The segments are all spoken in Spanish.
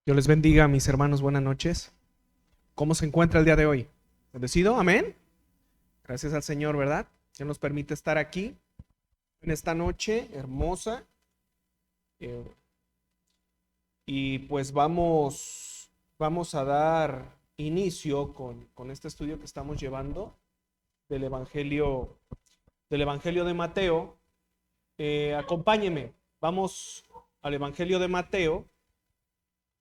Dios les bendiga, mis hermanos, buenas noches. ¿Cómo se encuentra el día de hoy? ¿Bendecido? Amén. Gracias al Señor, ¿verdad? Que nos permite estar aquí en esta noche hermosa. Eh, y pues vamos a dar inicio con este estudio que estamos llevando del Evangelio de Mateo. Acompáñeme, vamos al Evangelio de Mateo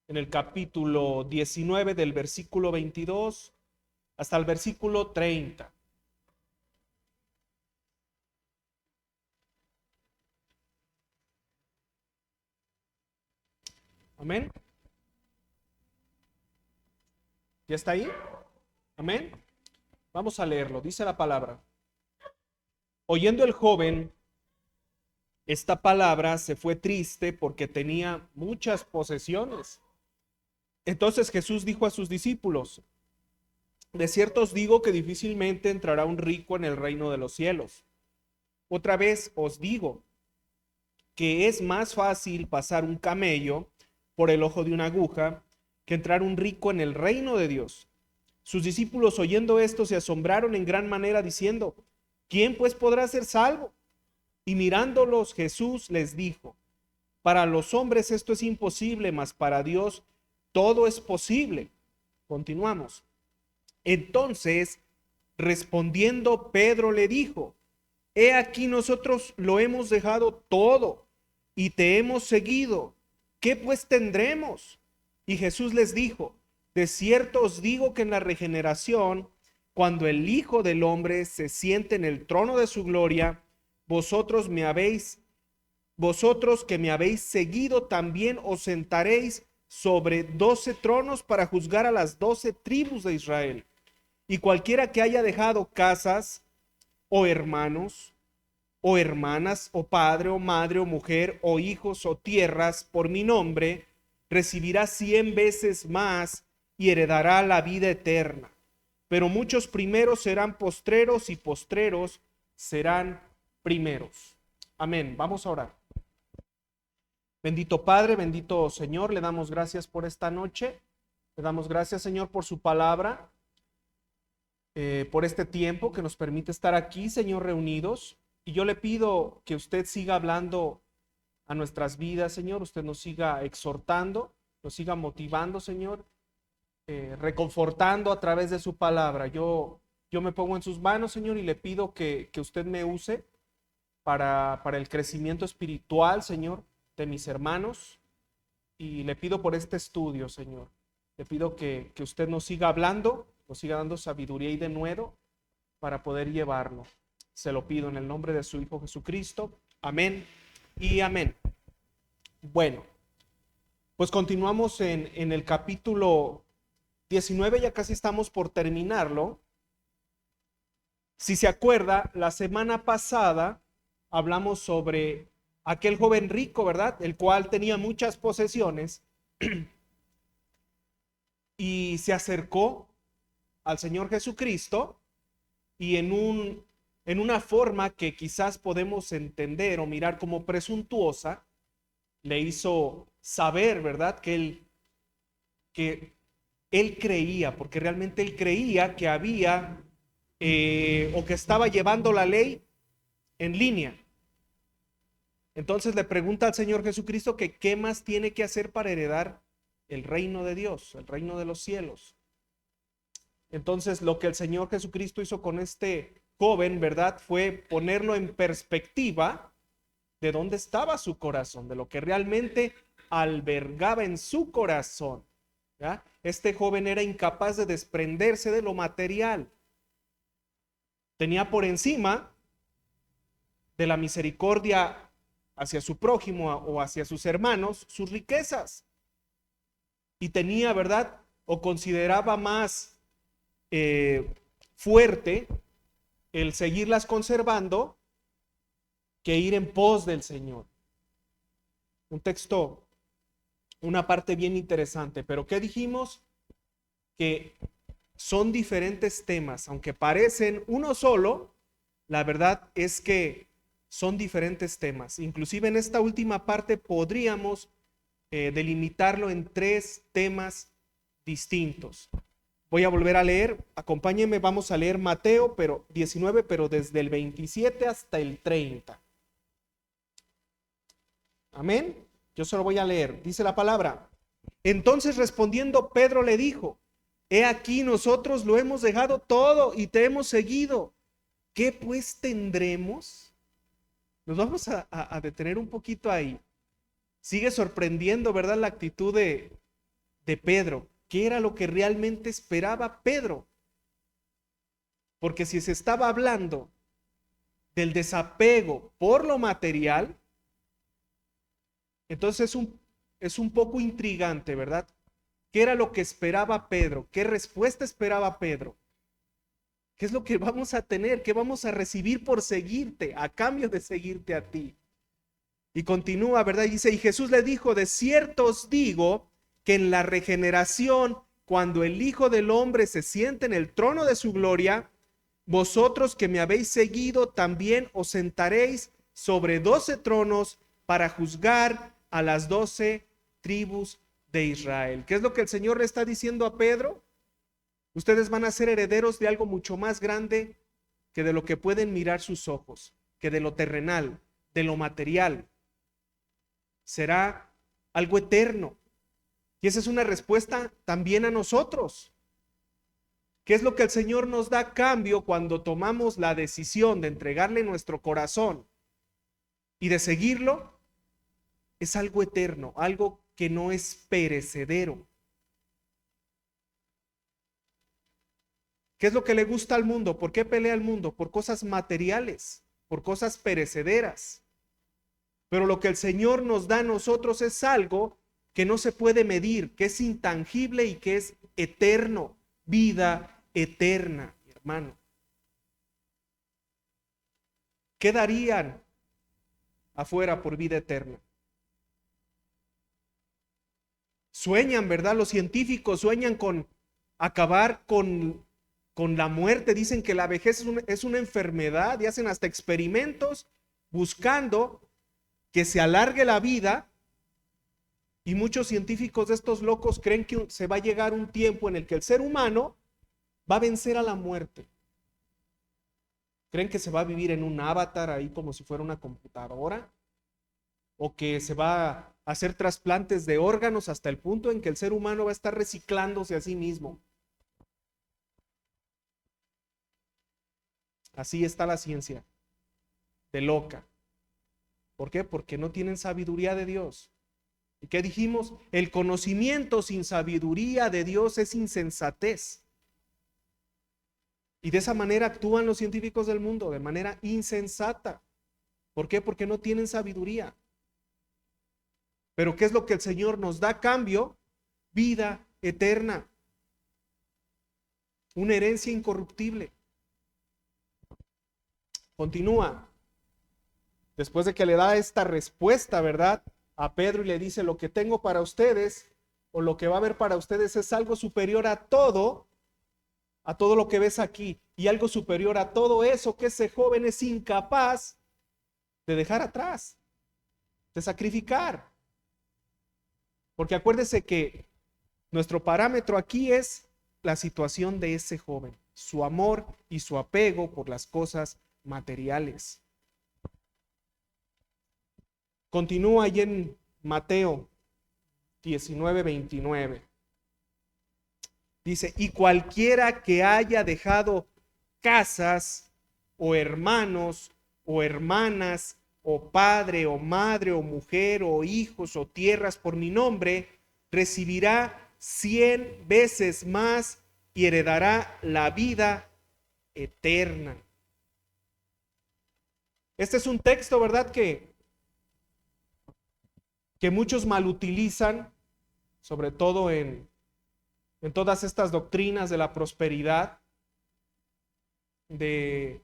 en el capítulo 19 del versículo 22 hasta el versículo 30. Amén. ¿Ya está ahí? Amén. Vamos a leerlo. Dice la palabra. Oyendo el joven esta palabra, se fue triste porque tenía muchas posesiones. Entonces Jesús dijo a sus discípulos: de cierto os digo que difícilmente entrará un rico en el reino de los cielos. Otra vez os digo que es más fácil pasar un camello por el ojo de una aguja que entrar un rico en el reino de Dios. Sus discípulos, oyendo esto, se asombraron en gran manera, diciendo: ¿quién pues podrá ser salvo? Y mirándolos, Jesús les dijo: para los hombres esto es imposible, mas para Dios todo es posible. Continuamos. Entonces, respondiendo, Pedro le dijo: he aquí, nosotros lo hemos dejado todo y te hemos seguido. ¿Qué pues tendremos? Y Jesús les dijo: de cierto os digo que en la regeneración, cuando el Hijo del Hombre se siente en el trono de su gloria, vosotros que me habéis seguido, también os sentaréis sobre 12 tronos para juzgar a las 12 tribus de Israel. Y cualquiera que haya dejado casas, o hermanos, o hermanas, o padre, o madre, o mujer, o hijos, o tierras, por mi nombre, recibirá 100 veces más y heredará la vida eterna. Pero muchos primeros serán postreros y postreros serán primeros. Amén. Vamos a orar. Bendito Padre, bendito Señor, le damos gracias por esta noche. Le damos gracias, Señor, por su palabra, por este tiempo que nos permite estar aquí, Señor, reunidos. Y yo le pido que usted siga hablando a nuestras vidas, Señor. Usted nos siga exhortando, nos siga motivando, Señor, reconfortando a través de su palabra. Yo me pongo en sus manos, Señor, y le pido que usted me use para el crecimiento espiritual, Señor, de mis hermanos. Y le pido por este estudio, Señor. Le pido que usted nos siga hablando, nos siga dando sabiduría y denuedo para poder llevarlo. Se lo pido en el nombre de su Hijo Jesucristo. Amén y amén. Bueno, pues continuamos en el capítulo 19, ya casi estamos por terminarlo. Si se acuerda, la semana pasada hablamos sobre aquel joven rico, ¿verdad? El cual tenía muchas posesiones y se acercó al Señor Jesucristo y en una forma que quizás podemos entender o mirar como presuntuosa, le hizo saber, ¿verdad? Que él creía, porque realmente él creía que había o que estaba llevando la ley en línea. Entonces le pregunta al Señor Jesucristo que qué más tiene que hacer para heredar el reino de Dios, el reino de los cielos. Entonces lo que el Señor Jesucristo hizo con este joven, ¿verdad? Fue ponerlo en perspectiva de dónde estaba su corazón, de lo que realmente albergaba en su corazón. ¿Ya? Este joven era incapaz de desprenderse de lo material. Tenía por encima de la misericordia hacia su prójimo o hacia sus hermanos sus riquezas. Y tenía, ¿verdad? O consideraba más fuerte el seguirlas conservando que ir en pos del Señor. Un texto, una parte bien interesante, pero ¿qué dijimos? Que son diferentes temas, aunque parecen uno solo, la verdad es que son diferentes temas. Inclusive en esta última parte podríamos delimitarlo en 3 temas distintos. Voy a volver a leer, acompáñenme, vamos a leer Mateo 19, pero desde el 27 hasta el 30. Amén. Yo solo voy a leer. Dice la palabra: entonces respondiendo Pedro le dijo: he aquí, nosotros lo hemos dejado todo y te hemos seguido. ¿Qué pues tendremos? Nos vamos a detener un poquito ahí. Sigue sorprendiendo, ¿verdad?, la actitud de Pedro. ¿Qué era lo que realmente esperaba Pedro? Porque si se estaba hablando del desapego por lo material, entonces es un poco intrigante, ¿verdad? ¿Qué era lo que esperaba Pedro? ¿Qué respuesta esperaba Pedro? ¿Qué es lo que vamos a tener? ¿Qué vamos a recibir por seguirte, a cambio de seguirte a ti? Y continúa, ¿verdad? Y dice: y Jesús le dijo: de cierto os digo que en la regeneración, cuando el Hijo del Hombre se siente en el trono de su gloria, vosotros que me habéis seguido también os sentaréis sobre 12 tronos para juzgar a las 12 tribus de Israel. ¿Qué es lo que el Señor le está diciendo a Pedro? Ustedes van a ser herederos de algo mucho más grande que de lo que pueden mirar sus ojos, que de lo terrenal, de lo material. Será algo eterno. Y esa es una respuesta también a nosotros. ¿Qué es lo que el Señor nos da a cambio cuando tomamos la decisión de entregarle nuestro corazón y de seguirlo? Es algo eterno, algo que no es perecedero. ¿Qué es lo que le gusta al mundo? ¿Por qué pelea el mundo? Por cosas materiales, por cosas perecederas. Pero lo que el Señor nos da a nosotros es algo que no se puede medir, que es intangible y que es eterno, vida eterna, mi hermano. ¿Qué darían afuera por vida eterna? Sueñan, ¿verdad? Los científicos sueñan con acabar con la muerte. Dicen que la vejez es una enfermedad y hacen hasta experimentos buscando que se alargue la vida. Y muchos científicos de estos locos creen que se va a llegar un tiempo en el que el ser humano va a vencer a la muerte. Creen que se va a vivir en un avatar ahí como si fuera una computadora, o que se va a hacer trasplantes de órganos hasta el punto en que el ser humano va a estar reciclándose a sí mismo. Así está la ciencia, de loca. ¿Por qué? Porque no tienen sabiduría de Dios. ¿Y qué dijimos? El conocimiento sin sabiduría de Dios es insensatez. Y de esa manera actúan los científicos del mundo, de manera insensata. ¿Por qué? Porque no tienen sabiduría. Pero ¿qué es lo que el Señor nos da a cambio? Vida eterna. Una herencia incorruptible. Continúa. Después de que le da esta respuesta, ¿verdad?, a Pedro, y le dice: lo que tengo para ustedes, o lo que va a haber para ustedes, es algo superior a todo lo que ves aquí, y algo superior a todo eso que ese joven es incapaz de dejar atrás, de sacrificar. Porque acuérdese que nuestro parámetro aquí es la situación de ese joven, su amor y su apego por las cosas materiales. Continúa allí en Mateo 19:29. Dice: y cualquiera que haya dejado casas, o hermanos, o hermanas, o padre, o madre, o mujer, o hijos, o tierras por mi nombre, recibirá 100 veces más y heredará la vida eterna. Este es un texto, ¿verdad?, que muchos malutilizan, sobre todo en todas estas doctrinas de la prosperidad, de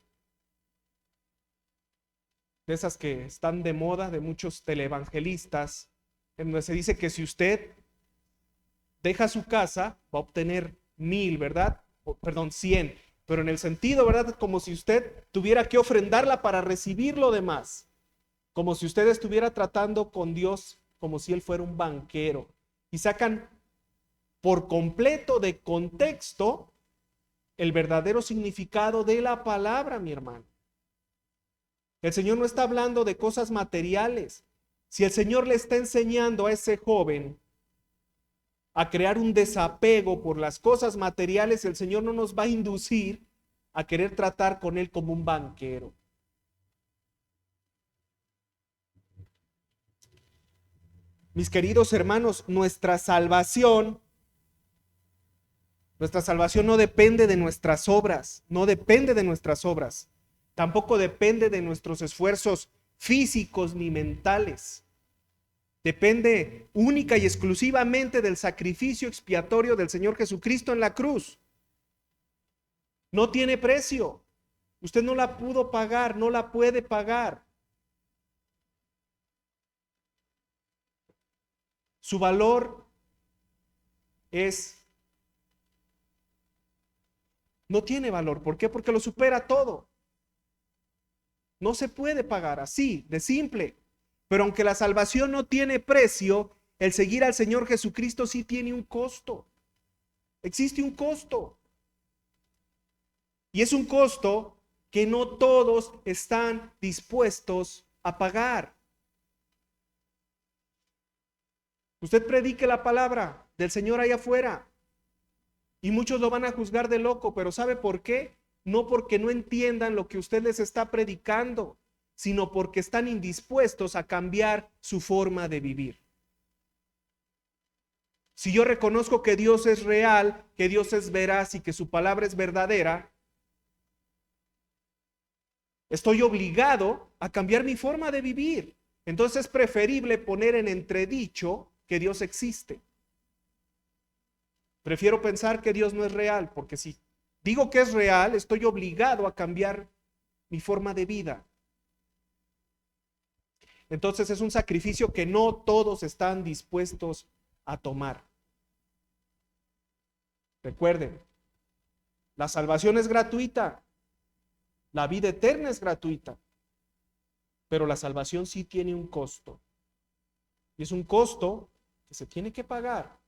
esas que están de moda, de muchos televangelistas, en donde se dice que si usted deja su casa, va a obtener 1000, ¿verdad? Perdón, 100, pero en el sentido, ¿verdad?, como si usted tuviera que ofrendarla para recibir lo demás, como si usted estuviera tratando con Dios como si él fuera un banquero y sacan por completo de contexto el verdadero significado de la palabra, mi hermano. El Señor no está hablando de cosas materiales. Si el Señor le está enseñando a ese joven a crear un desapego por las cosas materiales, el Señor no nos va a inducir a querer tratar con él como un banquero. Mis queridos hermanos, nuestra salvación no depende de nuestras obras, no depende de nuestras obras, tampoco depende de nuestros esfuerzos físicos ni mentales. Depende única y exclusivamente del sacrificio expiatorio del Señor Jesucristo en la cruz. No tiene precio. Usted no la pudo pagar, no la puede pagar. Su valor no tiene valor. ¿Por qué? Porque lo supera todo. No se puede pagar así, de simple. Pero aunque la salvación no tiene precio, el seguir al Señor Jesucristo sí tiene un costo. Existe un costo. Y es un costo que no todos están dispuestos a pagar. Usted predique la palabra del Señor allá afuera y muchos lo van a juzgar de loco, pero ¿sabe por qué? No porque no entiendan lo que usted les está predicando, sino porque están indispuestos a cambiar su forma de vivir. Si yo reconozco que Dios es real, que Dios es veraz y que su palabra es verdadera, estoy obligado a cambiar mi forma de vivir. Entonces es preferible poner en entredicho que Dios existe. Prefiero pensar que Dios no es real, porque si digo que es real, estoy obligado a cambiar mi forma de vida. Entonces es un sacrificio que no todos están dispuestos a tomar. Recuerden, la salvación es gratuita, la vida eterna es gratuita, pero la salvación sí tiene un costo. Y es un costo que se tiene que pagar.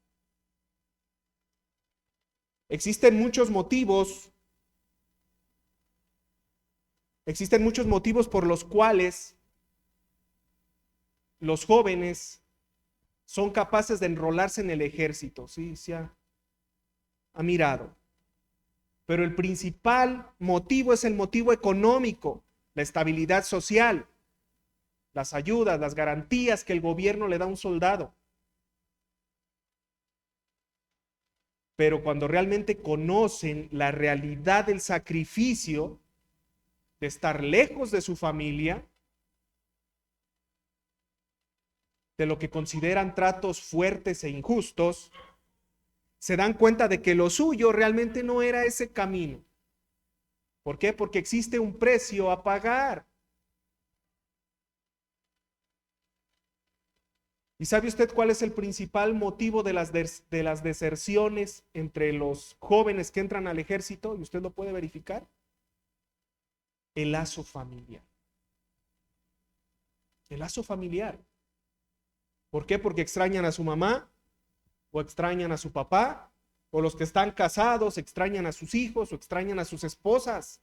Existen muchos motivos por los cuales los jóvenes son capaces de enrolarse en el ejército. Sí, se ha mirado. Pero el principal motivo es el motivo económico, la estabilidad social, las ayudas, las garantías que el gobierno le da a un soldado. Pero cuando realmente conocen la realidad del sacrificio, de estar lejos de su familia, de lo que consideran tratos fuertes e injustos, se dan cuenta de que lo suyo realmente no era ese camino. ¿Por qué? Porque existe un precio a pagar. ¿Y sabe usted cuál es el principal motivo de las deserciones entre los jóvenes que entran al ejército? Y usted lo puede verificar. El lazo familiar. El lazo familiar. ¿Por qué? Porque extrañan a su mamá o extrañan a su papá, o los que están casados extrañan a sus hijos o extrañan a sus esposas.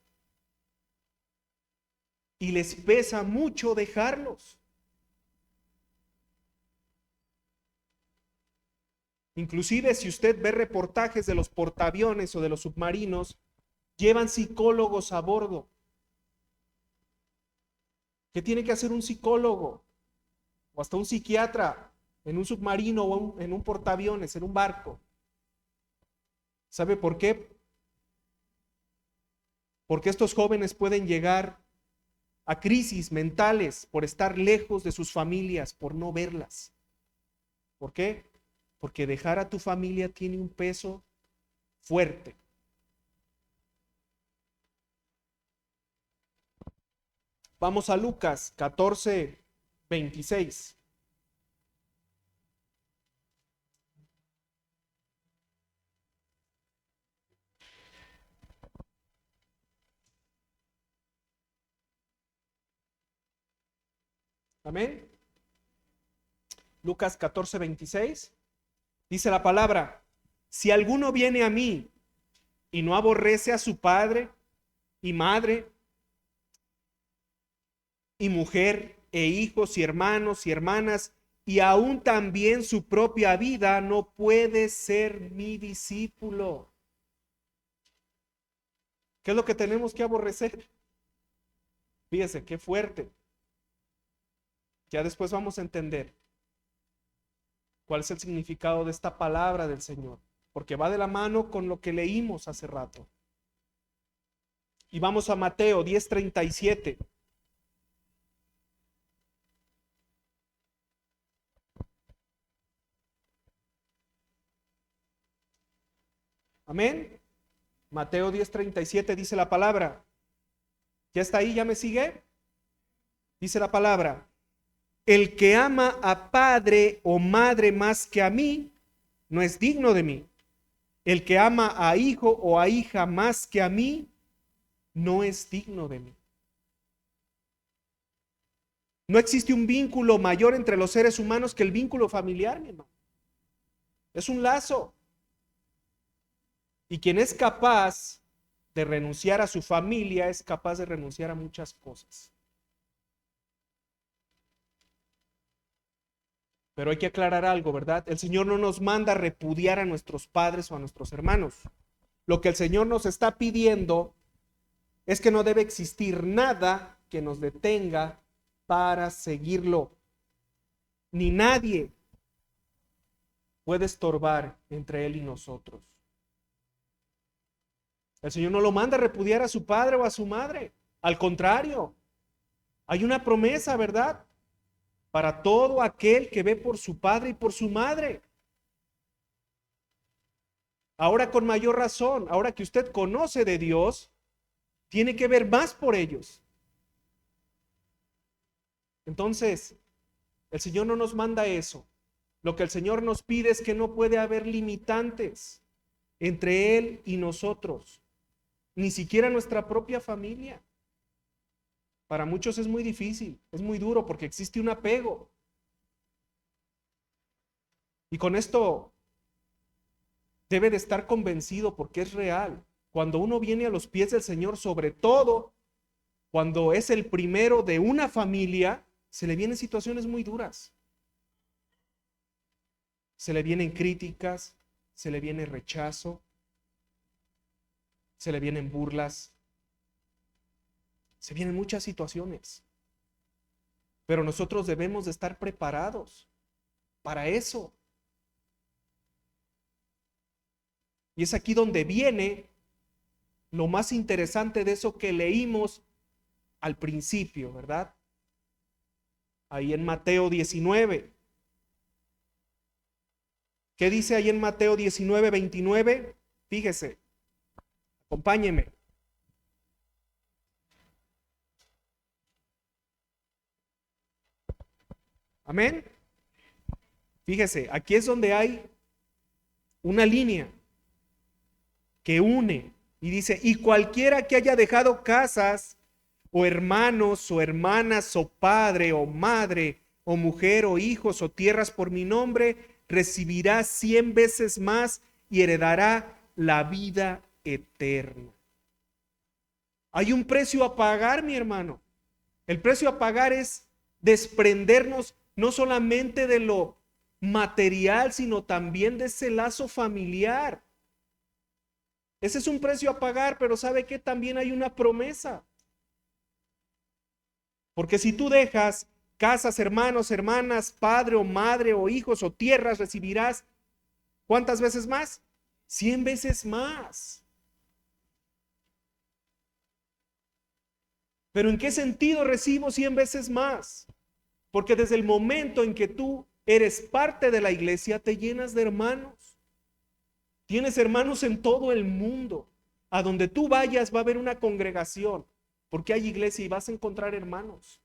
Y les pesa mucho dejarlos. Inclusive si usted ve reportajes de los portaaviones o de los submarinos, llevan psicólogos a bordo. ¿Qué tiene que hacer un psicólogo? O hasta un psiquiatra en un submarino o en un portaaviones, en un barco. ¿Sabe por qué? Porque estos jóvenes pueden llegar a crisis mentales por estar lejos de sus familias, por no verlas. ¿Por qué? Porque dejar a tu familia tiene un peso fuerte. Vamos a Lucas 14:26. Amén. Lucas 14:26. Dice la palabra: si alguno viene a mí y no aborrece a su padre y madre y mujer e hijos y hermanos y hermanas y aún también su propia vida, no puede ser mi discípulo. ¿Qué es lo que tenemos que aborrecer? Fíjese, qué fuerte. Ya después vamos a entender cuál es el significado de esta palabra del Señor, porque va de la mano con lo que leímos hace rato. Y vamos a Mateo 10:37. Amén. Mateo 10:37 dice la palabra. ¿Ya está ahí? ¿Ya me sigue? Dice la palabra: el que ama a padre o madre más que a mí, no es digno de mí. El que ama a hijo o a hija más que a mí, no es digno de mí. No existe un vínculo mayor entre los seres humanos que el vínculo familiar, mi hermano. Es un lazo. Y quien es capaz de renunciar a su familia es capaz de renunciar a muchas cosas. Pero hay que aclarar algo, ¿verdad? El Señor no nos manda a repudiar a nuestros padres o a nuestros hermanos. Lo que el Señor nos está pidiendo es que no debe existir nada que nos detenga para seguirlo. Ni nadie puede estorbar entre Él y nosotros. El Señor no lo manda a repudiar a su padre o a su madre. Al contrario, hay una promesa, ¿verdad? Para todo aquel que ve por su padre y por su madre. Ahora con mayor razón, ahora que usted conoce de Dios, tiene que ver más por ellos. Entonces, el Señor no nos manda eso. Lo que el Señor nos pide es que no puede haber limitantes entre Él y nosotros, ni siquiera nuestra propia familia. Para muchos es muy difícil, es muy duro porque existe un apego. Y con esto debe de estar convencido porque es real. Cuando uno viene a los pies del Señor, sobre todo cuando es el primero de una familia, se le vienen situaciones muy duras. Se le vienen críticas, se le viene rechazo, se le vienen burlas, se vienen muchas situaciones. Pero nosotros debemos de estar preparados para eso. Y es aquí donde viene lo más interesante de eso que leímos al principio, ¿verdad? Ahí en Mateo 19. ¿Qué dice ahí en Mateo 19:29? Fíjese, acompáñeme. Amén. Fíjese, aquí es donde hay una línea que une y dice: y cualquiera que haya dejado casas o hermanos o hermanas o padre o madre o mujer o hijos o tierras por mi nombre, recibirá 100 veces más y heredará la vida eterna. Hay un precio a pagar, mi hermano. El precio a pagar es desprendernos no solamente de lo material, sino también de ese lazo familiar. Ese es un precio a pagar, pero ¿sabe qué? También hay una promesa. Porque si tú dejas casas, hermanos, hermanas, padre o madre o hijos o tierras, recibirás ¿cuántas veces más? 100 veces más. ¿Pero en qué sentido recibo 100 veces más? Porque desde el momento en que tú eres parte de la iglesia, te llenas de hermanos. Tienes hermanos en todo el mundo. A donde tú vayas va a haber una congregación, porque hay iglesia y vas a encontrar hermanos.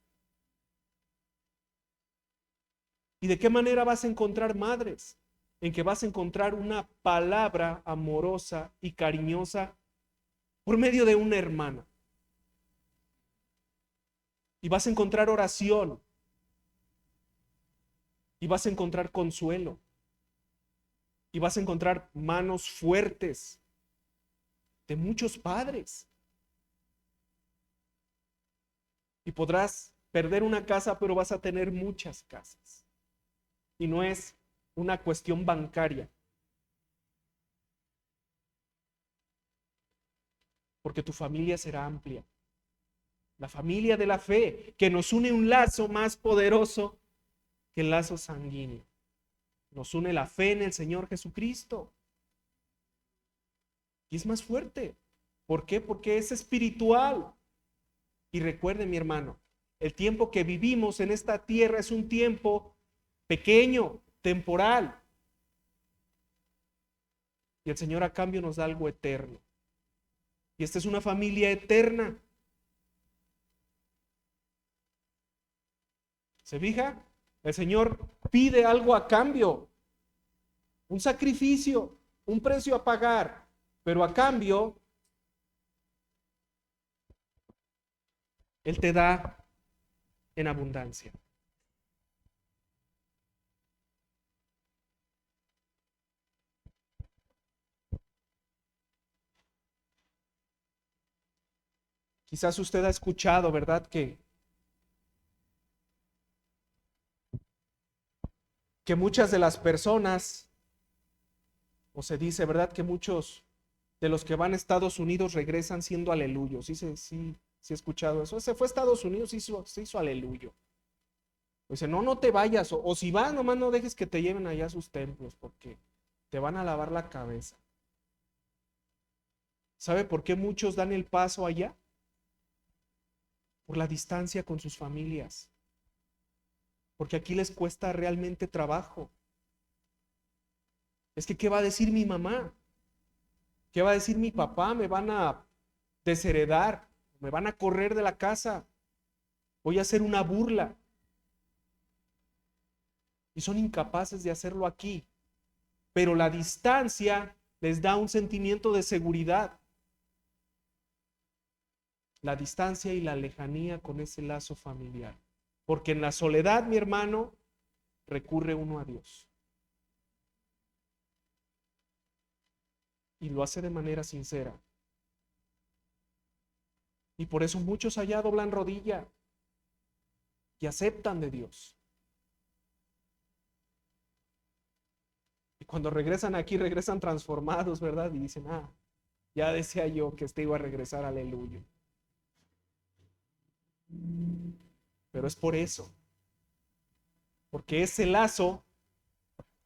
¿Y de qué manera vas a encontrar madres? En que vas a encontrar una palabra amorosa y cariñosa por medio de una hermana. Y vas a encontrar oración. y vas a encontrar consuelo y vas a encontrar manos fuertes de muchos padres. Y podrás perder una casa, pero vas a tener muchas casas. Y no es una cuestión bancaria, porque tu familia será amplia. La familia de la fe, que nos une un lazo más poderoso que el lazo sanguíneo. Nos une la fe en el Señor Jesucristo. Y es más fuerte. ¿Por qué? Porque es espiritual. Y recuerde, mi hermano, el tiempo que vivimos en esta tierra es un tiempo pequeño, temporal. Y el Señor a cambio nos da algo eterno. Y esta es una familia eterna. ¿Se fija? El Señor pide algo a cambio. Un sacrificio, un precio a pagar. Pero a cambio, Él te da en abundancia. Quizás usted ha escuchado, ¿verdad? Que muchas de las personas, o se dice, ¿verdad? Que muchos de los que van a Estados Unidos regresan siendo aleluyos. Sí, he escuchado eso. Se fue a Estados Unidos, se hizo aleluyo. Dice, no te vayas, o si vas, nomás no dejes que te lleven allá a sus templos, porque te van a lavar la cabeza. ¿Sabe por qué muchos dan el paso allá? Por la distancia con sus familias. Porque aquí les cuesta realmente trabajo. Es que, ¿qué va a decir mi mamá? ¿Qué va a decir mi papá? Me van a desheredar, me van a correr de la casa, voy a hacer una burla. Y son incapaces de hacerlo aquí. Pero la distancia les da un sentimiento de seguridad. La distancia y la lejanía con ese lazo familiar. Porque en la soledad, mi hermano, recurre uno a Dios. Y lo hace de manera sincera. Y por eso muchos allá doblan rodilla y aceptan de Dios. Y cuando regresan aquí, regresan transformados, ¿verdad? Y dicen, ya decía yo que este iba a regresar, aleluya. Pero es por eso. Porque ese lazo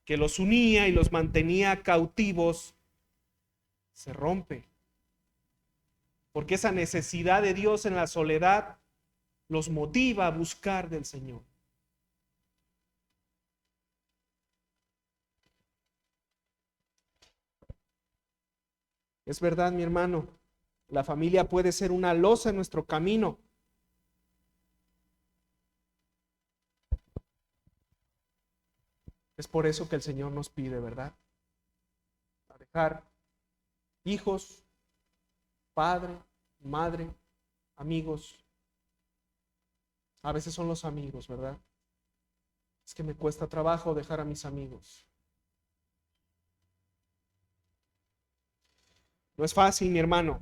que los unía y los mantenía cautivos se rompe. Porque esa necesidad de Dios en la soledad los motiva a buscar del Señor. Es verdad, mi hermano, la familia puede ser una losa en nuestro camino. Es por eso que el Señor nos pide, ¿verdad? A dejar hijos, padre, madre, amigos. A veces son los amigos, ¿verdad? Es que me cuesta trabajo dejar a mis amigos. No es fácil, mi hermano.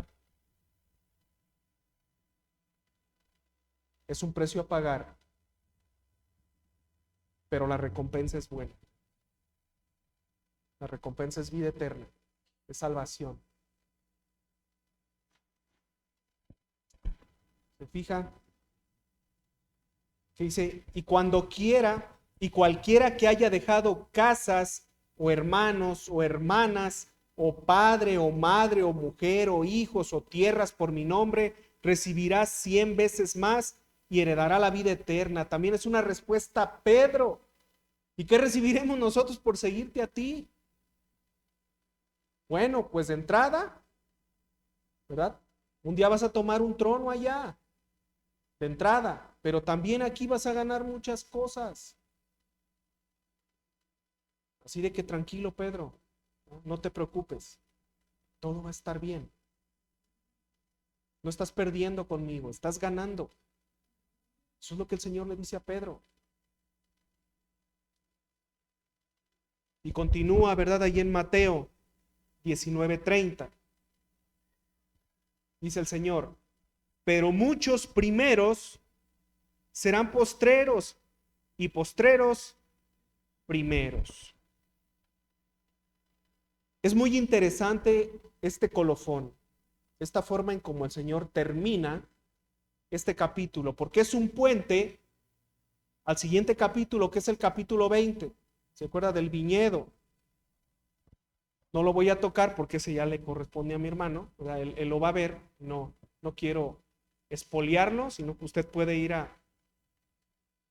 Es un precio a pagar, pero la recompensa es buena. La recompensa es vida eterna, es salvación. ¿Se fija? Que dice, y cuando quiera, y cualquiera que haya dejado casas, o hermanos, o hermanas, o padre, o madre, o mujer, o hijos, o tierras por mi nombre, recibirá 100 veces más y heredará la vida eterna. También es una respuesta a Pedro. ¿Y qué recibiremos nosotros por seguirte a ti? Bueno, pues de entrada, ¿verdad? Un día vas a tomar un trono allá, de entrada, pero también aquí vas a ganar muchas cosas. Así de que tranquilo, Pedro, no te preocupes, todo va a estar bien. No estás perdiendo conmigo, estás ganando. Eso es lo que el Señor le dice a Pedro. Y continúa, ¿verdad? Ahí en Mateo 19:30. Dice el Señor, pero muchos primeros serán postreros y postreros primeros. Es muy interesante este colofón, esta forma en cómo el Señor termina este capítulo, porque es un puente al siguiente capítulo, que es el capítulo 20. ¿Se acuerda del viñedo? No lo voy a tocar porque ese ya le corresponde a mi hermano, él lo va a ver, no quiero espoliarlo, sino que usted puede ir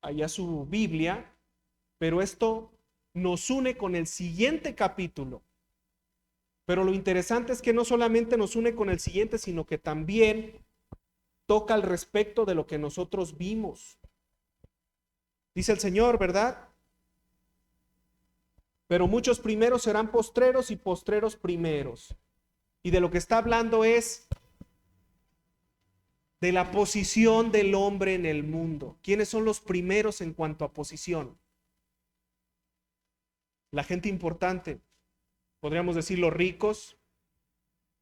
allá a su Biblia, pero esto nos une con el siguiente capítulo. Pero lo interesante es que no solamente nos une con el siguiente, sino que también toca al respecto de lo que nosotros vimos. Dice el Señor, ¿verdad? Pero muchos primeros serán postreros y postreros primeros. Y de lo que está hablando es de la posición del hombre en el mundo. ¿Quiénes son los primeros en cuanto a posición? La gente importante, podríamos decir los ricos,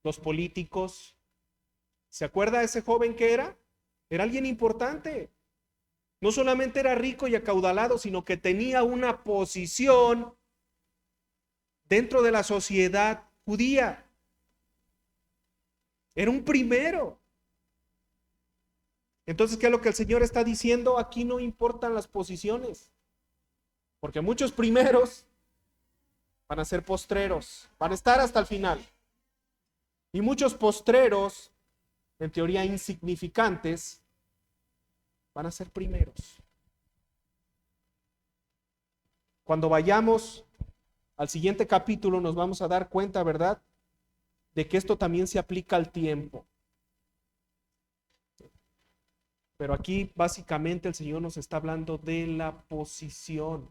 los políticos. ¿Se acuerda ese joven que era? Era alguien importante. No solamente era rico y acaudalado, sino que tenía una posición dentro de la sociedad judía. Era un primero. Entonces, ¿qué es lo que el Señor está diciendo? Aquí no importan las posiciones, porque muchos primeros van a ser postreros, van a estar hasta el final. Y muchos postreros, en teoría insignificantes, van a ser primeros. Cuando vayamos al siguiente capítulo nos vamos a dar cuenta, ¿verdad?, de que esto también se aplica al tiempo. Pero aquí básicamente el Señor nos está hablando de la posición.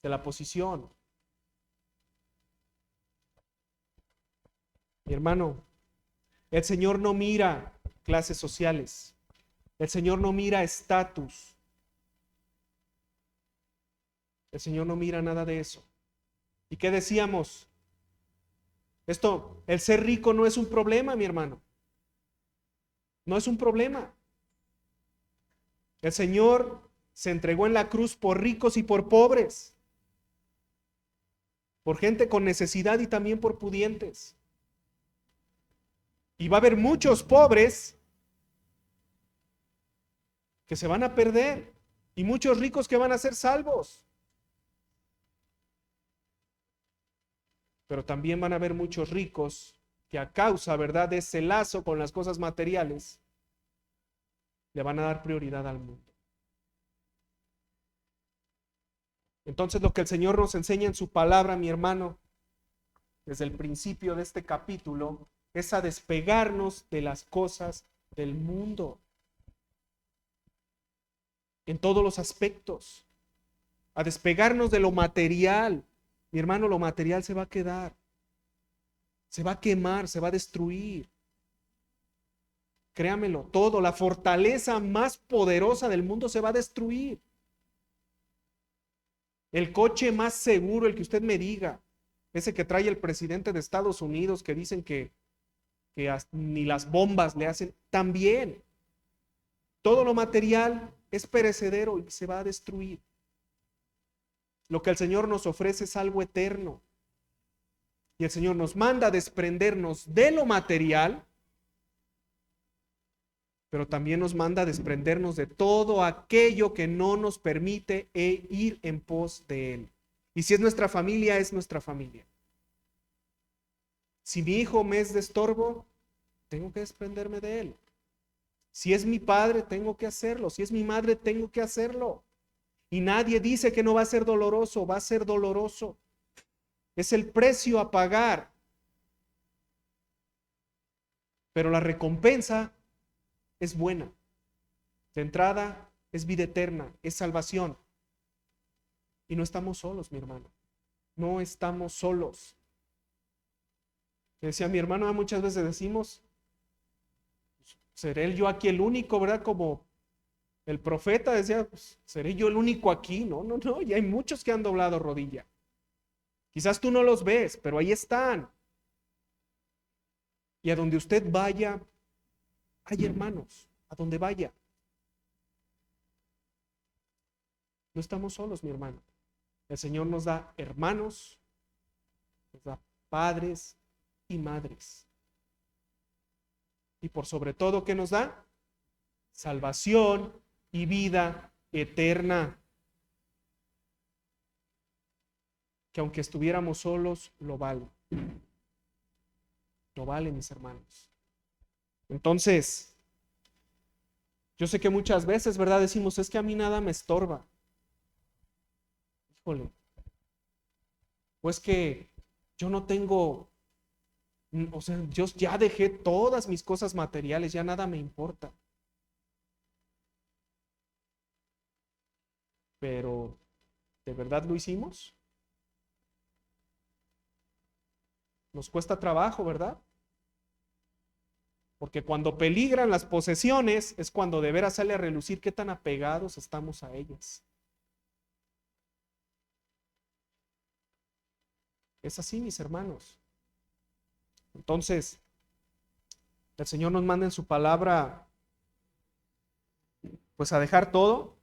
De la posición. Mi hermano, el Señor no mira clases sociales. El Señor no mira estatus. El Señor no mira nada de eso. ¿Y qué decíamos? El ser rico no es un problema, mi hermano. No es un problema. El Señor se entregó en la cruz por ricos y por pobres, por gente con necesidad y también por pudientes. Y va a haber muchos pobres que se van a perder y muchos ricos que van a ser salvos. Pero también van a haber muchos ricos que a causa, ¿verdad?, de ese lazo con las cosas materiales, le van a dar prioridad al mundo. Entonces, lo que el Señor nos enseña en su palabra, mi hermano, desde el principio de este capítulo, es a despegarnos de las cosas del mundo. En todos los aspectos. A despegarnos de lo material. Mi hermano, lo material se va a quedar. Se va a quemar, se va a destruir. Créamelo, todo, la fortaleza más poderosa del mundo se va a destruir. El coche más seguro, el que usted me diga, ese que trae el presidente de Estados Unidos, que dicen que ni las bombas le hacen, también. Todo lo material es perecedero y se va a destruir. Lo que el Señor nos ofrece es algo eterno. Y el Señor nos manda a desprendernos de lo material, pero también nos manda a desprendernos de todo aquello que no nos permite ir en pos de Él. Y si es nuestra familia, es nuestra familia. Si mi hijo me es de estorbo, tengo que desprenderme de él. Si es mi padre, tengo que hacerlo. Si es mi madre, tengo que hacerlo. Y nadie dice que no va a ser doloroso, va a ser doloroso. Es el precio a pagar. Pero la recompensa es buena. De entrada es vida eterna, es salvación. Y no estamos solos, mi hermano. No estamos solos. Decía mi hermano, muchas veces decimos, seré yo aquí el único, ¿verdad? Como El profeta decía, pues, ¿seré yo el único aquí? No, no, no, y hay muchos que han doblado rodilla. Quizás tú no los ves, pero ahí están. Y a donde usted vaya, hay hermanos, a donde vaya. No estamos solos, mi hermano. El Señor nos da hermanos, nos da padres y madres. Y por sobre todo, ¿qué nos da? Salvación y vida eterna. Que aunque estuviéramos solos, lo vale. Lo vale, mis hermanos. Entonces, yo sé que muchas veces, ¿verdad? Decimos, es que a mí nada me estorba. Híjole. Pues que yo no tengo, o sea, yo ya dejé todas mis cosas materiales, ya nada me importa. Pero, ¿de verdad lo hicimos? Nos cuesta trabajo, ¿verdad? Porque cuando peligran las posesiones es cuando de veras sale a relucir qué tan apegados estamos a ellas. Es así, mis hermanos. Entonces, el Señor nos manda en su palabra, pues a dejar todo,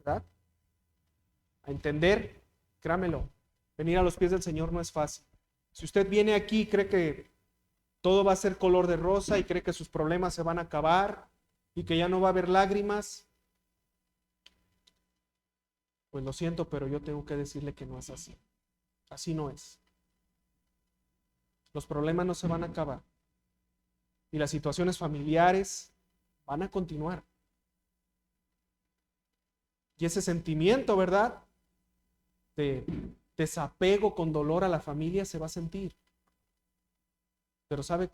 ¿verdad? A entender, créamelo, venir a los pies del Señor no es fácil. Si usted viene aquí y cree que todo va a ser color de rosa y cree que sus problemas se van a acabar y que ya no va a haber lágrimas, pues lo siento, pero yo tengo que decirle que no es así. Así no es. Los problemas no se van a acabar y las situaciones familiares van a continuar. Y ese sentimiento, ¿verdad?, de desapego con dolor a la familia se va a sentir. Pero ¿sabe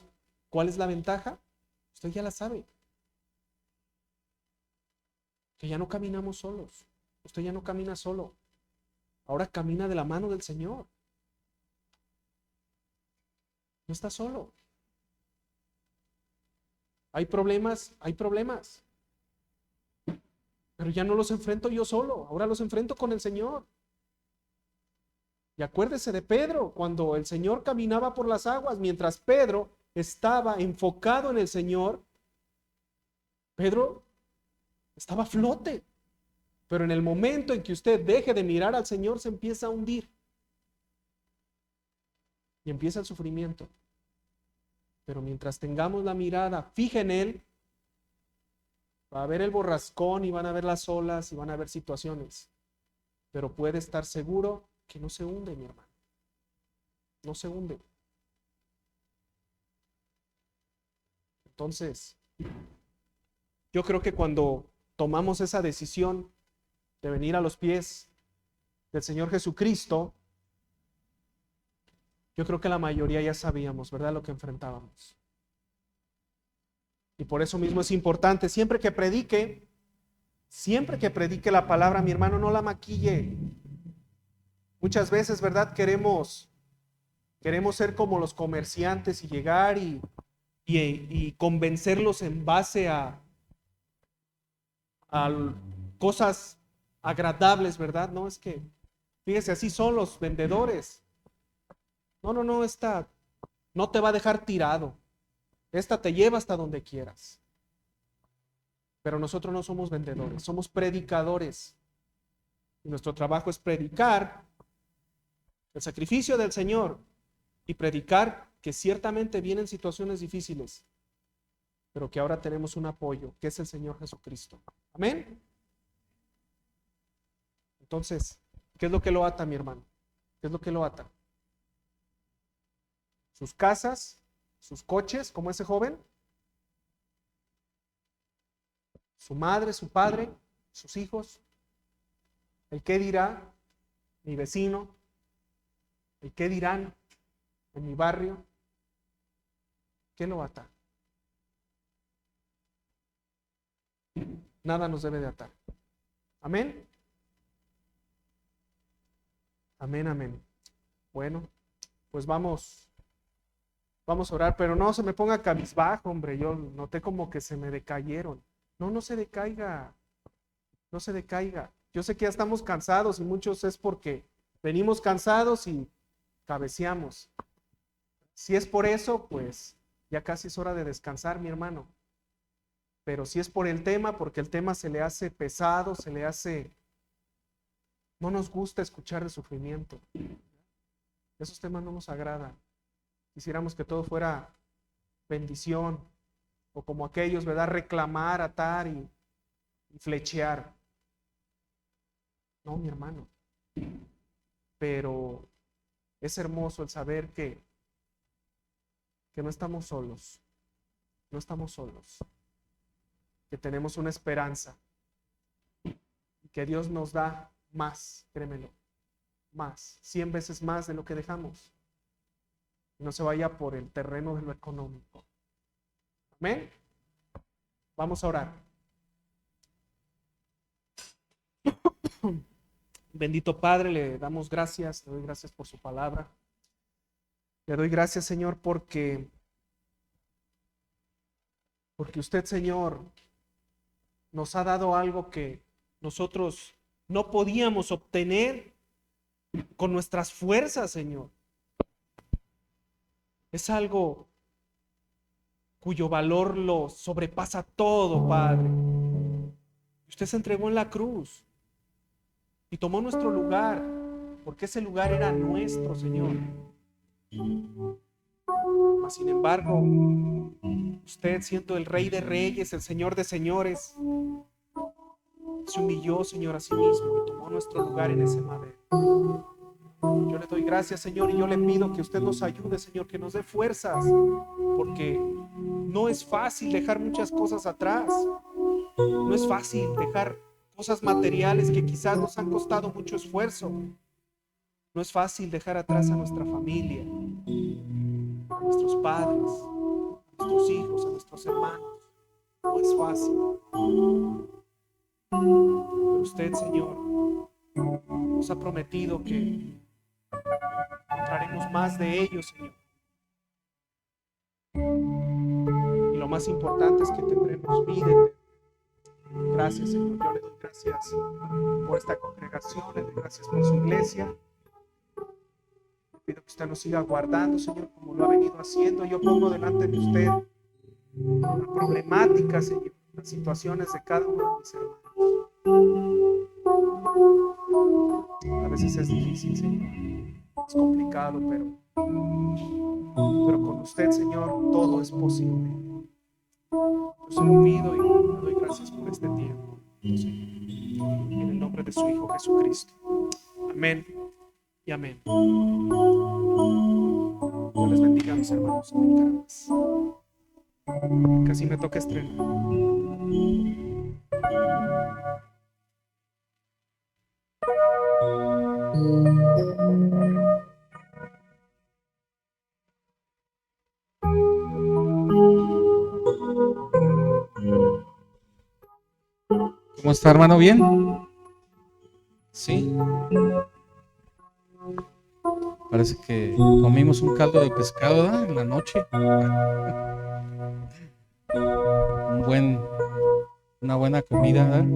cuál es la ventaja? Usted ya la sabe. Que ya no caminamos solos. Usted ya no camina solo. Ahora camina de la mano del Señor. No está solo. Hay problemas, hay problemas. Pero ya no los enfrento yo solo. Ahora los enfrento con el Señor. Y acuérdese de Pedro, cuando el Señor caminaba por las aguas, mientras Pedro estaba enfocado en el Señor, Pedro estaba a flote. Pero en el momento en que usted deje de mirar al Señor, se empieza a hundir. Y empieza el sufrimiento. Pero mientras tengamos la mirada fija en Él, va a haber el borrascón y van a haber las olas y van a haber situaciones. Pero puede estar seguro que no se hunde, mi hermano. No se hunde. Entonces, yo creo que cuando tomamos esa decisión de venir a los pies del Señor Jesucristo, yo creo que la mayoría ya sabíamos, ¿verdad?, lo que enfrentábamos. Y por eso mismo es importante, siempre que predique la palabra, mi hermano, no la maquille. Muchas veces, ¿verdad?, queremos ser como los comerciantes y llegar y convencerlos en base a cosas agradables, ¿verdad? No, es que, fíjese, así son los vendedores. No, esta no te va a dejar tirado. Esta te lleva hasta donde quieras. Pero nosotros no somos vendedores, somos predicadores. Y nuestro trabajo es predicar el sacrificio del Señor y predicar que ciertamente vienen situaciones difíciles, pero que ahora tenemos un apoyo, que es el Señor Jesucristo. Amén. Entonces, ¿qué es lo que lo ata, mi hermano? ¿Qué es lo que lo ata? Sus casas, sus coches, como ese joven, su madre, su padre, sus hijos, el qué dirá mi vecino, el qué dirán en mi barrio. ¿Qué lo ata? Nada nos debe de atar. Amén. Amén, amén. Bueno, pues vamos a orar, pero no se me ponga cabizbajo, hombre. Yo noté como que se me decayeron. No se decaiga. no se decaiga. Yo sé que ya estamos cansados y muchos es porque venimos cansados y cabeceamos. Si es por eso, pues ya casi es hora de descansar, mi hermano. Pero si es por el tema, porque el tema se le hace pesado, se le hace... No nos gusta escuchar de sufrimiento. Esos temas no nos agradan. Quisiéramos que todo fuera bendición, o como aquellos, ¿verdad? Reclamar, atar y flechear. No, mi hermano. Pero es hermoso el saber que no estamos solos. No estamos solos. Que tenemos una esperanza. Y que Dios nos da más, créemelo. Más, 100 veces más de lo que dejamos. No se vaya por el terreno de lo económico. Amén. Vamos a orar. Bendito Padre, le damos gracias, le doy gracias por su palabra. Le doy gracias, Señor, porque usted, Señor, nos ha dado algo que nosotros no podíamos obtener con nuestras fuerzas, Señor. Es algo cuyo valor lo sobrepasa todo, Padre. Usted se entregó en la cruz y tomó nuestro lugar, porque ese lugar era nuestro, Señor. Mas, sin embargo, usted, siendo el Rey de Reyes, el Señor de Señores, se humilló, Señor, a sí mismo y tomó nuestro lugar en ese madero. Yo le doy gracias, Señor, y yo le pido que usted nos ayude, Señor, que nos dé fuerzas, porque no es fácil dejar muchas cosas atrás. No es fácil dejar cosas materiales que quizás nos han costado mucho esfuerzo. No es fácil dejar atrás a nuestra familia, a nuestros padres, a nuestros hijos, a nuestros hermanos. No es fácil. Pero usted, Señor, nos ha prometido que encontraremos más de ellos, Señor. Y lo más importante es que tendremos vida eterna. Gracias, Señor. Yo le doy gracias por esta congregación, le doy gracias por su iglesia. Pido que usted nos siga guardando, Señor, como lo ha venido haciendo. Yo pongo delante de usted la problemática, Señor, las situaciones de cada uno de mis hermanos. A veces es difícil, Señor. Es complicado, pero con usted, Señor, todo es posible. Yo se lo pido y le doy gracias por este tiempo, Señor, en el nombre de su Hijo Jesucristo. Amén y amén. Dios les bendiga, mis hermanos. Amén, casi me toca estrenar. ¿Cómo está, hermano? ¿Bien? Sí. Parece que comimos un caldo de pescado, ¿verdad? En la noche. Una buena comida, ¿verdad?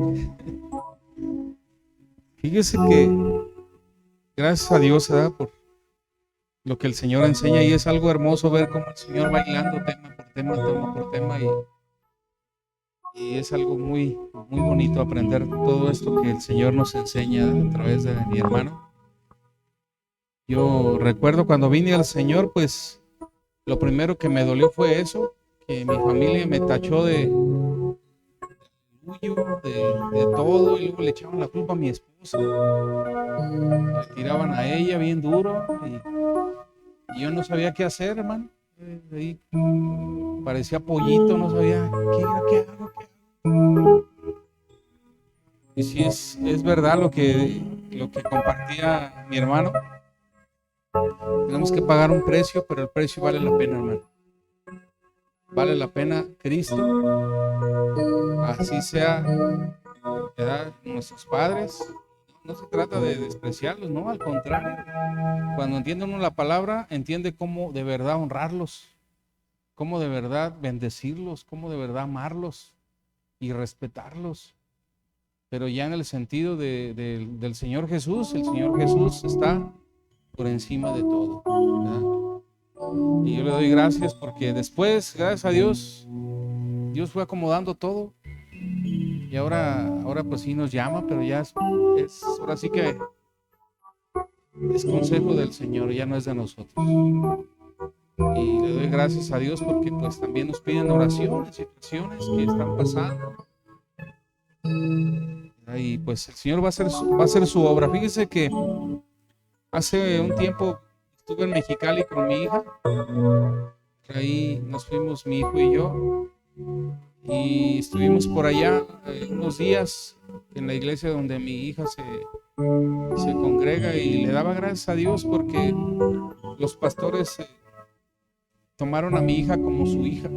Fíjese que gracias a Dios, ¿verdad? Por lo que el Señor enseña, y es algo hermoso ver cómo el Señor va hilando tema por tema, y es algo muy, muy bonito aprender todo esto que el Señor nos enseña a través de mi hermano. Yo recuerdo cuando vine al Señor, pues lo primero que me dolió fue eso, que mi familia me tachó de todo, y luego le echaban la culpa a mi esposa, le tiraban a ella bien duro, y yo no sabía qué hacer, hermano. Ahí parecía pollito, no sabía qué hago. Y sí, es verdad lo que compartía mi hermano. Tenemos que pagar un precio, pero el precio vale la pena, hermano. Vale la pena Cristo, así sea, ¿verdad? Nuestros padres. No se trata de despreciarlos, no, al contrario. Cuando entiende uno la palabra, entiende cómo de verdad honrarlos, cómo de verdad bendecirlos, cómo de verdad amarlos y respetarlos. pero ya en el sentido del Señor Jesús. El Señor Jesús está por encima de todo, ¿verdad? Y yo le doy gracias porque después, gracias a Dios, Dios fue acomodando todo. Y ahora pues sí nos llama, pero ya ahora sí que es consejo del Señor, ya no es de nosotros. Y le doy gracias a Dios porque pues también nos piden oraciones, situaciones que están pasando. Y pues el Señor va a hacer su obra. Fíjese que hace un tiempo estuve en Mexicali con mi hija. Ahí nos fuimos mi hijo y yo. Y estuvimos por allá unos días en la iglesia donde mi hija se congrega, y le daba gracias a Dios porque los pastores tomaron a mi hija como su hija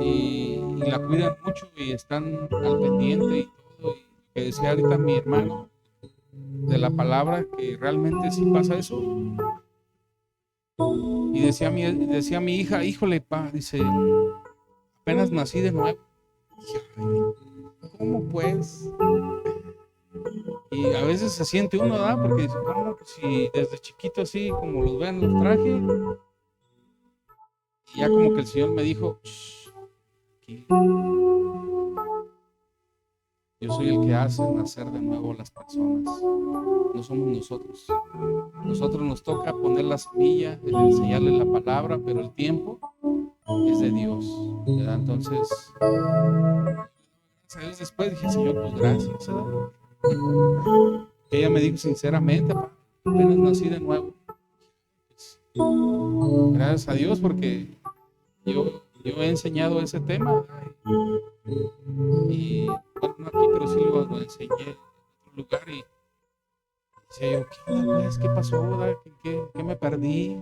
y la cuidan mucho y están al pendiente y todo. Y que decía ahorita mi hermano de la palabra, que realmente sí pasa eso. Y decía mi hija, híjole, pa, dice, apenas nací de nuevo. ¿Cómo pues? Y a veces se siente uno, ¿verdad? Porque dice, ¿cómo? Si desde chiquito así como los ven los traje. Y ya como que el Señor me dijo, yo soy el que hace nacer de nuevo a las personas, no somos nosotros. Nosotros nos toca poner la semilla, enseñarles la palabra, pero el tiempo es de Dios, ¿verdad? Entonces, ¿sabes? Después dije, Señor, pues gracias, ¿verdad? Ella me dijo sinceramente, apenas nací de nuevo. Pues, gracias a Dios porque yo he enseñado ese tema, y bueno, no aquí, pero sí lo enseñé en otro lugar. Y decía yo, ¿qué onda, pues? ¿Qué pasó, verdad? ¿Qué me perdí?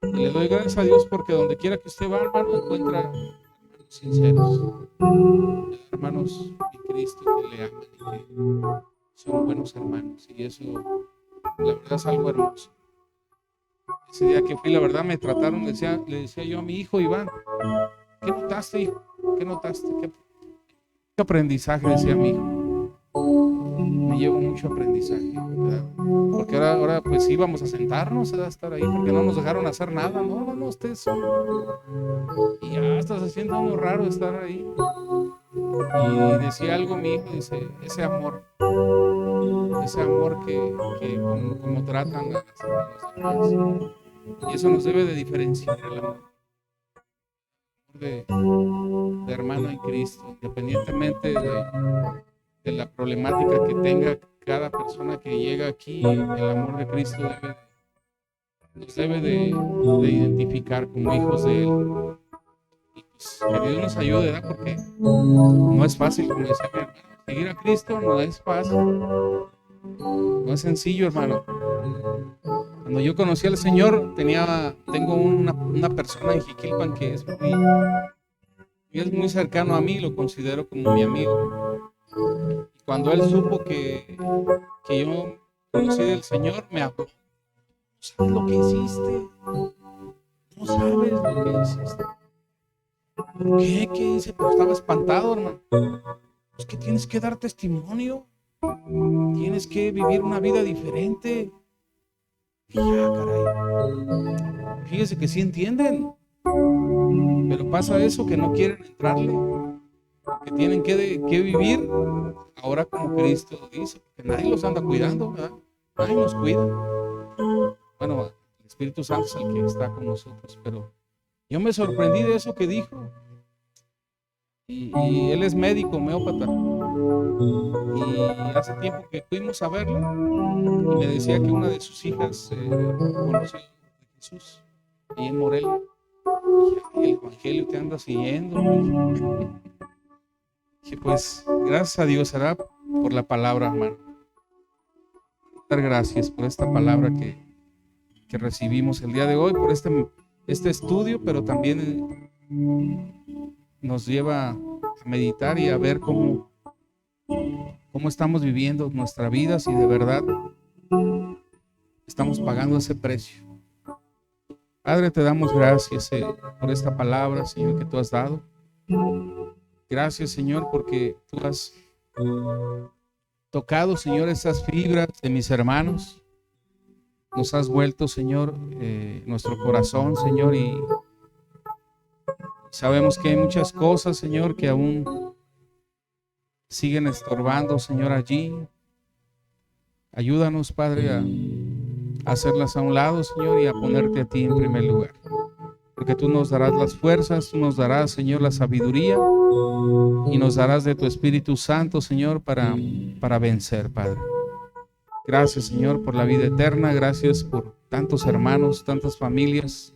Y le doy gracias a Dios porque donde quiera que usted va, hermano, encuentra hermanos sinceros, hermanos en Cristo que le aman y que son buenos hermanos. Y eso, la verdad, es algo hermoso. Ese día que fui, la verdad, me trataron, le decía yo a mi hijo Iván, ¿qué notaste, hijo? ¿Qué notaste? ¿Qué aprendizaje? Decía mi hijo. Me llevo mucho aprendizaje, ¿verdad? Porque ahora pues íbamos a sentarnos, a estar ahí, porque no nos dejaron hacer nada. No, ustedes son. Y ya hasta se siente algo raro estar ahí. Y decía algo mi hijo, dice, ese amor que como tratan a los demás. Y eso nos debe de diferenciar el amor de hermano en Cristo, independientemente de la problemática que tenga cada persona que llega aquí. El amor de Cristo nos debe de identificar como hijos de Él. Y pues, que Dios nos ayude, ¿verdad? Porque no es fácil, como decía mi hermano, seguir a Cristo no es fácil, no es sencillo, hermano. Cuando yo conocí al Señor, tengo una persona en Jiquilpan que es muy cercano a mí, lo considero como mi amigo. Y cuando él supo que yo conocí del Señor, me habló. ¿No sabes lo que hiciste? ¿No sabes lo que hiciste? ¿Por qué? ¿Qué hice? Pero estaba espantado, hermano. Es que tienes que dar testimonio. Tienes que vivir una vida diferente. Y ya, caray. Fíjese que sí entienden. Pero pasa eso, que no quieren entrarle. Que tienen que vivir ahora como Cristo dice. Porque nadie los anda cuidando, ¿verdad? Nadie nos cuida. Bueno, el Espíritu Santo es el que está con nosotros. Pero yo me sorprendí de eso que dijo. Y él es médico, homeópata. Y hace tiempo que fuimos a verlo y me decía que una de sus hijas conoció a Jesús ahí en Morelia. Y el evangelio te anda siguiendo. Y pues gracias a Dios será por la palabra, hermano. Dar gracias por esta palabra que recibimos el día de hoy, por este estudio, pero también nos lleva a meditar y a ver cómo estamos viviendo nuestra vida, si de verdad estamos pagando ese precio. Padre, te damos gracias por esta palabra, Señor, que tú has dado. Gracias, Señor, porque tú has tocado, Señor, esas fibras de mis hermanos. Nos has vuelto, Señor, nuestro corazón, Señor, y sabemos que hay muchas cosas, Señor, que aún siguen estorbando, Señor, allí. Ayúdanos, Padre, a hacerlas a un lado, Señor, y a ponerte a ti en primer lugar. Porque tú nos darás las fuerzas, tú nos darás, Señor, la sabiduría y nos darás de tu Espíritu Santo, Señor, para vencer, Padre. Gracias, Señor, por la vida eterna. Gracias por tantos hermanos, tantas familias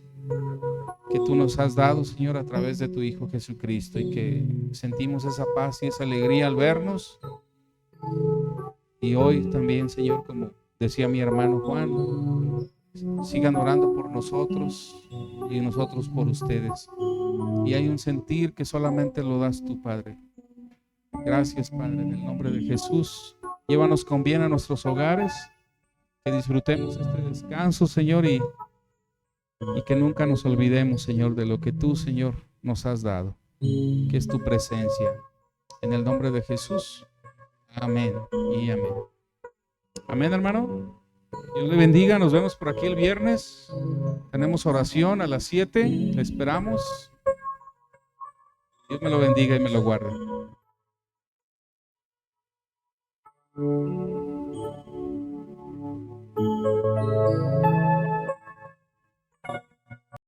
que tú nos has dado, Señor, a través de tu Hijo Jesucristo, y que sentimos esa paz y esa alegría al vernos. Y hoy también, Señor, como decía mi hermano Juan, sigan orando por nosotros y nosotros por ustedes. Y hay un sentir que solamente lo das tú, Padre. Gracias, Padre, en el nombre de Jesús. Llévanos con bien a nuestros hogares, que disfrutemos este descanso, Señor, y que nunca nos olvidemos, Señor, de lo que tú, Señor, nos has dado, que es tu presencia. En el nombre de Jesús. Amén y amén. Amén, hermano. Dios le bendiga. Nos vemos por aquí el viernes. Tenemos oración a las 7. Le esperamos. Dios me lo bendiga y me lo guarde.